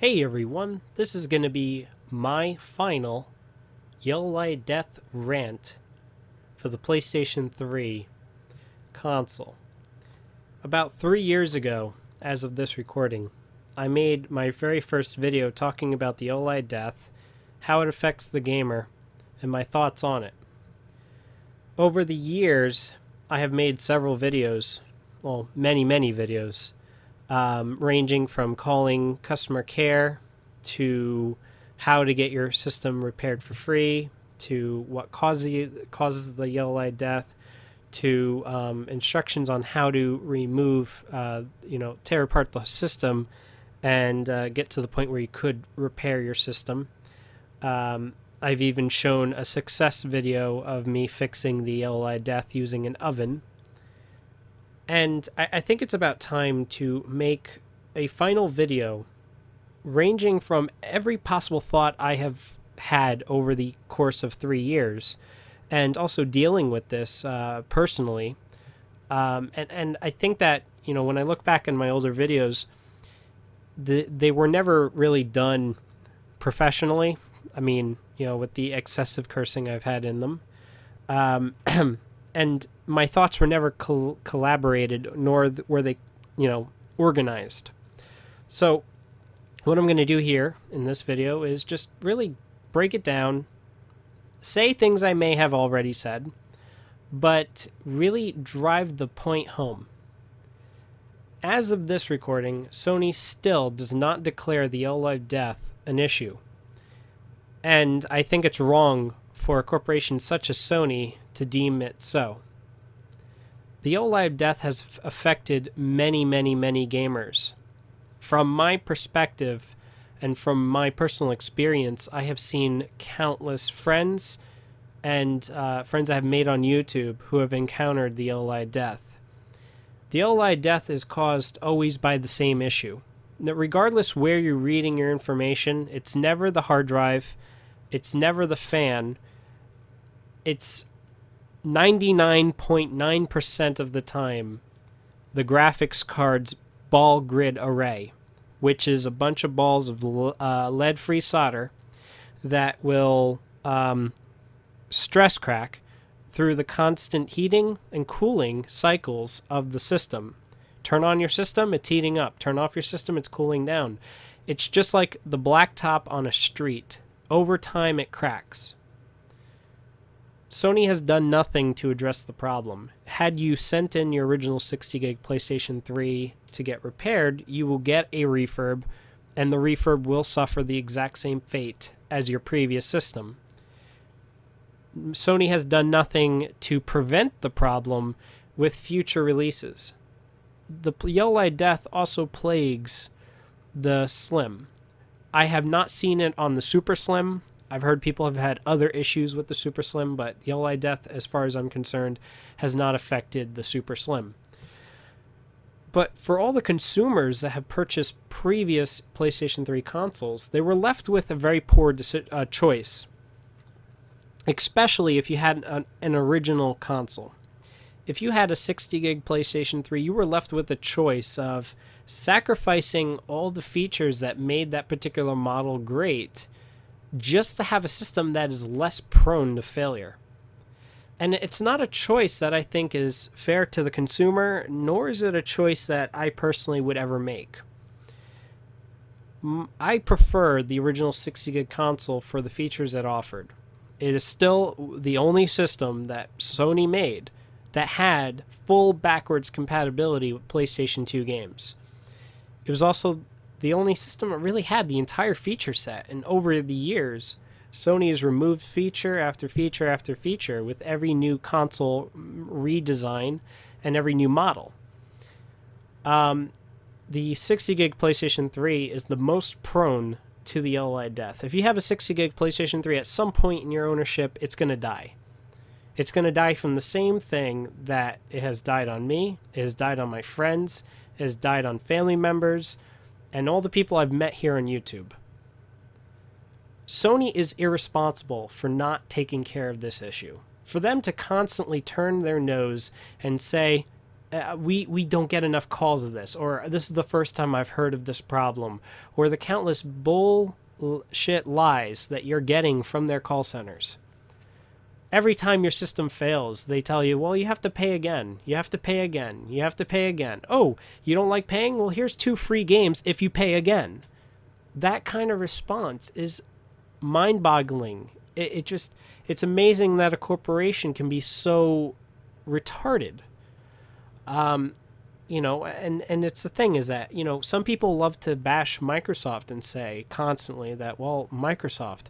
Hey everyone, this is going to be my final YLOD Death rant for the PlayStation 3 console. About 3 years ago, as of this recording, I made my very first video talking about the YLOD Death, how it affects the gamer, and my thoughts on it. Over the years, I have made several videos, well, many videos, ranging from calling customer care to how to get your system repaired for free to what causes the YLOD death to instructions on how to remove, tear apart the system and get to the point where you could repair your system. I've even shown a success video of me fixing the YLOD death using an oven. And I think it's about time to make a final video ranging from every possible thought I have had over the course of 3 years and also dealing with this personally. And I think that, when I look back in my older videos, they were never really done professionally. I mean, with the excessive cursing I've had in them. And my thoughts were never collaborated, nor were they, organized. So what I'm going to do here in this video is just really break it down, say things I may have already said, but really drive the point home. As of this recording, Sony still does not declare the YLOD death an issue. And I think it's wrong for a corporation such as Sony to deem it so. The YLOD death has affected many gamers. From my perspective and from my personal experience, I have seen countless friends and friends I have made on YouTube who have encountered the YLOD death. The YLOD death is caused always by the same issue. That regardless where you're reading your information, it's never the hard drive, it's never the fan, it's 99.9% of the time the graphics card's ball grid array, which is a bunch of balls of lead-free solder that will stress crack through the constant heating and cooling cycles of the system. Turn on your system, it's heating up. Turn off your system, it's cooling down. It's just like the blacktop on a street. Over time, it cracks. Sony has done nothing to address the problem. Had you sent in your original 60 gig PlayStation 3 to get repaired, you will get a refurb, and the refurb will suffer the exact same fate as your previous system. Sony has done nothing to prevent the problem with future releases. The YLOD death also plagues the Slim. I have not seen it on the Super Slim. I've heard people have had other issues with the Super Slim, but YLOD death, as far as I'm concerned, has not affected the Super Slim. But for all the consumers that have purchased previous PlayStation 3 consoles, they were left with a very poor choice, especially if you had an original console. If you had a 60 gig PlayStation 3, you were left with a choice of sacrificing all the features that made that particular model great just to have a system that is less prone to failure. And it's not a choice that I think is fair to the consumer, nor is it a choice that I personally would ever make. I prefer the original 60 gig console for the features it offered. It is still the only system that Sony made that had full backwards compatibility with PlayStation 2 games. It was also the only system that really had the entire feature set, and over the years, Sony has removed feature after feature after feature with every new console redesign and every new model. The 60 gig PlayStation 3 is the most prone to the YLOD death. If you have a 60 gig PlayStation 3 at some point in your ownership, it's going to die. It's going to die from the same thing that it has died on me, it has died on my friends, it has died on family members, and all the people I've met here on YouTube. Sony is irresponsible for not taking care of this issue. For them to constantly turn their nose and say, we don't get enough calls of this, or this is the first time I've heard of this problem, or the countless bullshit lies that you're getting from their call centers. Every time your system fails, they tell you, well, you have to pay again. You have to pay again. You have to pay again. Oh, you don't like paying? Well, here's 2 free games if you pay again. That kind of response is mind-boggling. It's amazing that a corporation can be so retarded. You know, and it's the thing is that, you know, some people love to bash Microsoft and say constantly that, well, Microsoft,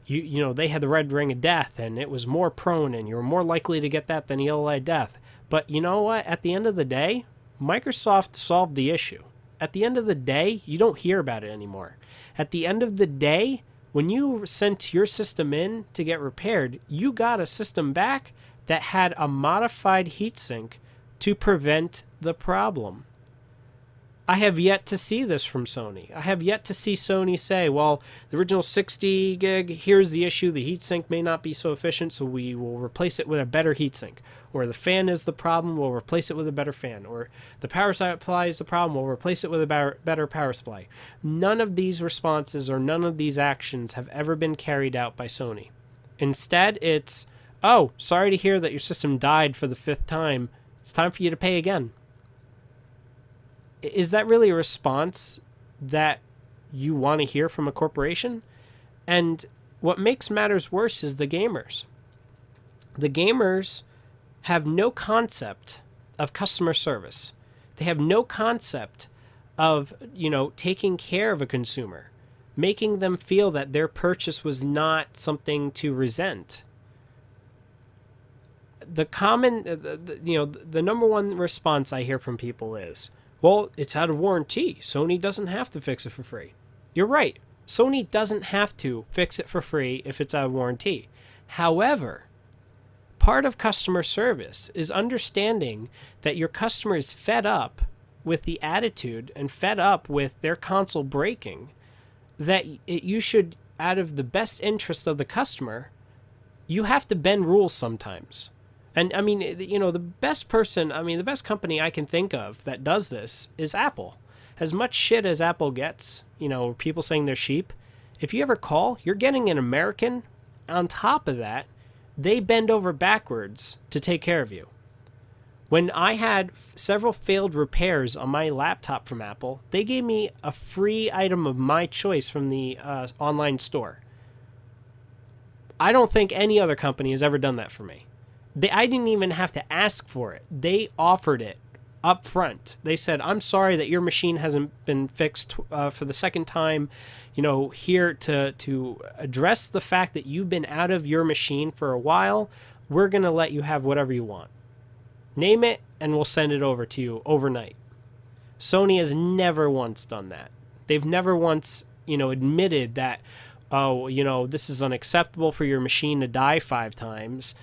you know, they had the red ring of death and it was more prone and you were more likely to get that than YLOD death. But you know what? At the end of the day, Microsoft solved the issue. At the end of the day, you don't hear about it anymore. At the end of the day, when you sent your system in to get repaired, you got a system back that had a modified heatsink to prevent the problem. I have yet to see this from Sony. I have yet to see Sony say, well, the original 60 gig, here's the issue. The heatsink may not be so efficient, so we will replace it with a better heatsink. Or the fan is the problem, we'll replace it with a better fan. Or the power supply is the problem, we'll replace it with a better power supply. None of these responses or none of these actions have ever been carried out by Sony. Instead, it's, oh, sorry to hear that your system died for the 5th time. It's time for you to pay again. Is that really a response that you want to hear from a corporation? And what makes matters worse is the gamers. The gamers have no concept of customer service. They have no concept of, you know, taking care of a consumer, making them feel that their purchase was not something to resent. The common, the number one response I hear from people is, well, it's out of warranty. Sony doesn't have to fix it for free. You're right. Sony doesn't have to fix it for free if it's out of warranty. However, part of customer service is understanding that your customer is fed up with the attitude and fed up with their console breaking, that you should, out of the best interest of the customer, you have to bend rules sometimes. And I mean, you know, the best company I can think of that does this is Apple. As much shit as Apple gets, you know, people saying they're sheep, if you ever call, you're getting an American. On top of that, they bend over backwards to take care of you. When I had several failed repairs on my laptop from Apple, they gave me a free item of my choice from the online store. I don't think any other company has ever done that for me. I didn't even have to ask for it. They offered it up front. They said, I'm sorry that your machine hasn't been fixed for the 2nd time. You know, here to address the fact that you've been out of your machine for a while, we're going to let you have whatever you want. Name it, and we'll send it over to you overnight. Sony has never once done that. They've never once, you know, admitted that, oh, you know, this is unacceptable for your machine to die 5 times.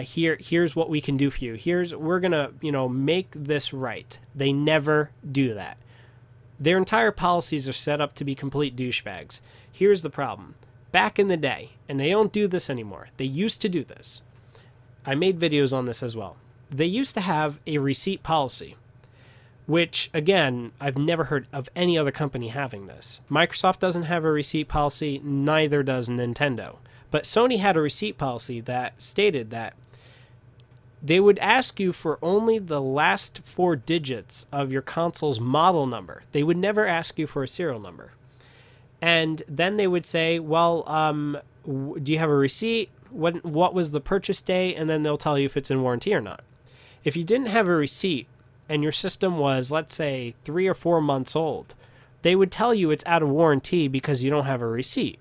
Here's what we can do for you. We're gonna, you know, make this right. They never do that. Their entire policies are set up to be complete douchebags. Here's the problem. Back in the day, and they don't do this anymore. They used to do this. I made videos on this as well. They used to have a receipt policy, which, again, I've never heard of any other company having this. Microsoft doesn't have a receipt policy, neither does Nintendo. But Sony had a receipt policy that stated that they would ask you for only the last 4 digits of your console's model number. They would never ask you for a serial number. And then they would say, well, do you have a receipt? What was the purchase date? And then they'll tell you if it's in warranty or not. If you didn't have a receipt and your system was, let's say, 3 or 4 months old, they would tell you it's out of warranty because you don't have a receipt.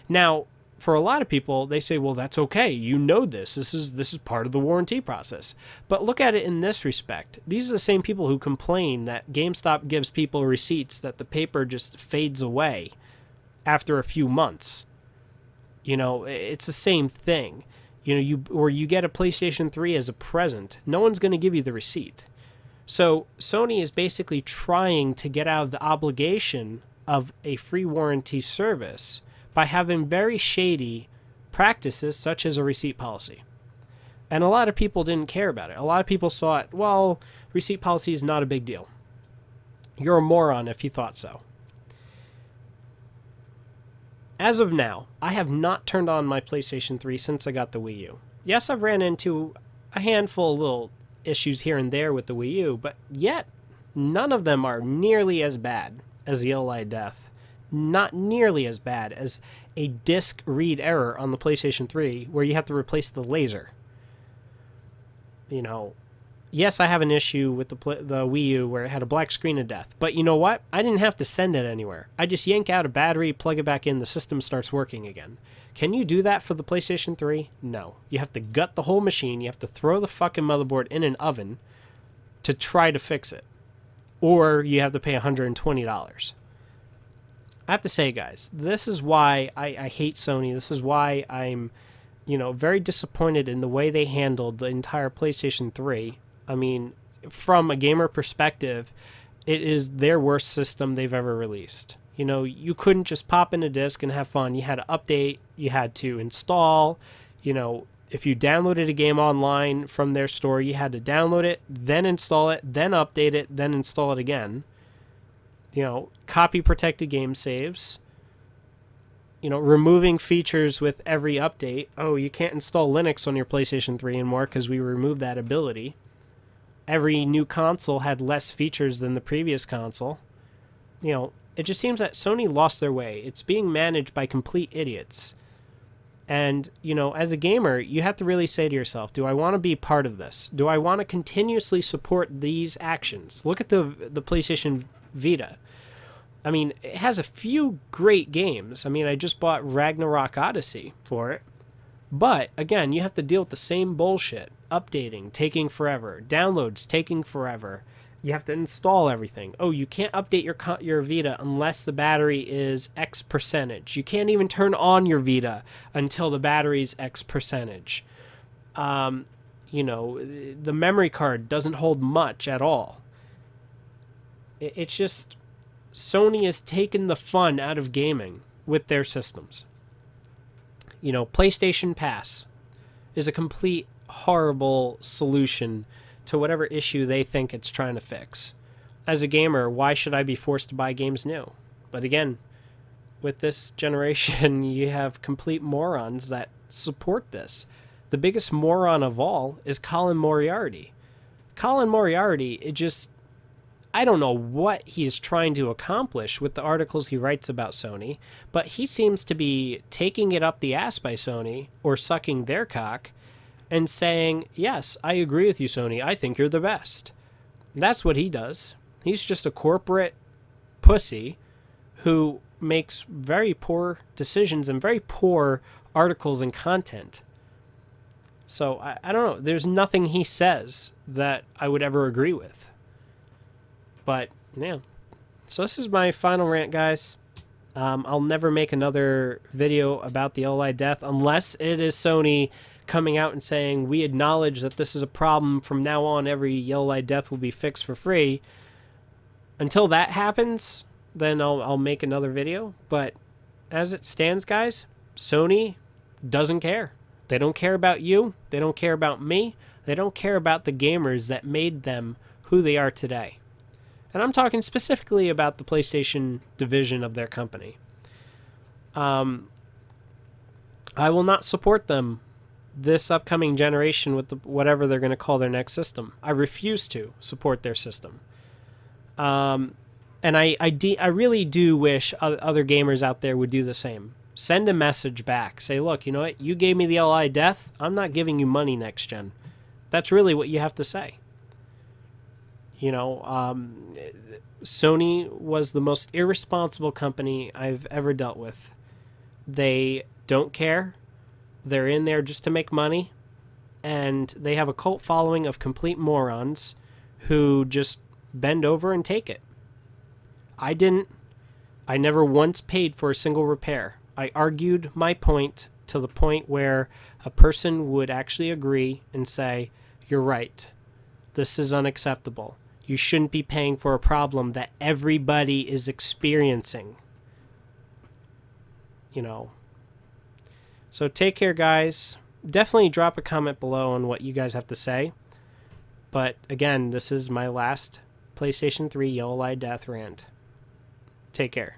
Now, for a lot of people, they say, well, that's okay. You know this. This is part of the warranty process. But look at it in this respect. These are the same people who complain that GameStop gives people receipts that the paper just fades away after a few months. You know, it's the same thing. You know, you get a PlayStation 3 as a present. No one's going to give you the receipt. So Sony is basically trying to get out of the obligation of a free warranty service by having very shady practices such as a receipt policy. And a lot of people didn't care about it. A lot of people saw it, well, receipt policy is not a big deal. You're a moron if you thought so. As of now, I have not turned on my PlayStation 3 since I got the Wii U. Yes, I've ran into a handful of little issues here and there with the Wii U, but yet none of them are nearly as bad as the YLOD death. Not nearly as bad as a disk read error on the PlayStation 3 where you have to replace the laser. You know, yes, I have an issue with the Wii U where it had a black screen of death. But you know what? I didn't have to send it anywhere. I just yank out a battery, plug it back in, the system starts working again. Can you do that for the PlayStation 3? No. You have to gut the whole machine. You have to throw the fucking motherboard in an oven to try to fix it. Or you have to pay $120. I have to say, guys, this is why I hate Sony. This is why I'm, very disappointed in the way they handled the entire PlayStation 3. I mean, from a gamer perspective, it is their worst system they've ever released. You couldn't just pop in a disc and have fun. You had to update. You had to install. If you downloaded a game online from their store, you had to download it, then install it, then update it, then install it again. Copy protected game saves. Removing features with every update. Oh, you can't install Linux on your PlayStation 3 anymore because we removed that ability. Every new console had less features than the previous console. It just seems that Sony lost their way. It's being managed by complete idiots. And, as a gamer, you have to really say to yourself, do I want to be part of this? Do I want to continuously support these actions? Look at the PlayStation Vita. I mean, it has a few great games. I mean, I just bought Ragnarok Odyssey for it. But, again, you have to deal with the same bullshit. Updating, taking forever. Downloads, taking forever. You have to install everything. Oh, you can't update your Vita unless the battery is X percentage. You can't even turn on your Vita until the battery's X percentage. The memory card doesn't hold much at all. It's just... Sony has taken the fun out of gaming with their systems. PlayStation Pass is a complete horrible solution to whatever issue they think it's trying to fix. As a gamer, why should I be forced to buy games new? But again, with this generation, you have complete morons that support this. The biggest moron of all is Colin Moriarty. Colin Moriarty, I don't know what he is trying to accomplish with the articles he writes about Sony, but he seems to be taking it up the ass by Sony, or sucking their cock, and saying, yes, I agree with you, Sony. I think you're the best. That's what he does. He's just a corporate pussy who makes very poor decisions and very poor articles and content. So, I don't know. There's nothing he says that I would ever agree with. But, yeah. So this is my final rant, guys. I'll never make another video about the YLOD death unless it is Sony coming out and saying, we acknowledge that this is a problem. From now on, every YLOD death will be fixed for free. Until that happens, then I'll make another video. But as it stands, guys, Sony doesn't care. They don't care about you. They don't care about me. They don't care about the gamers that made them who they are today. And I'm talking specifically about the PlayStation division of their company. I will not support them this upcoming generation with whatever they're going to call their next system. I refuse to support their system. And I really do wish other gamers out there would do the same. Send a message back. Say, look, you know what? You gave me the YLOD death. I'm not giving you money next gen. That's really what you have to say. Sony was the most irresponsible company I've ever dealt with. They don't care. They're in there just to make money. And they have a cult following of complete morons who just bend over and take it. I didn't. I never once paid for a single repair. I argued my point to the point where a person would actually agree and say, you're right. This is unacceptable. You shouldn't be paying for a problem that everybody is experiencing. So take care, guys. definitely drop a comment below on what you guys have to say. But again, this is my last PlayStation 3 YLOD Death rant. Take care.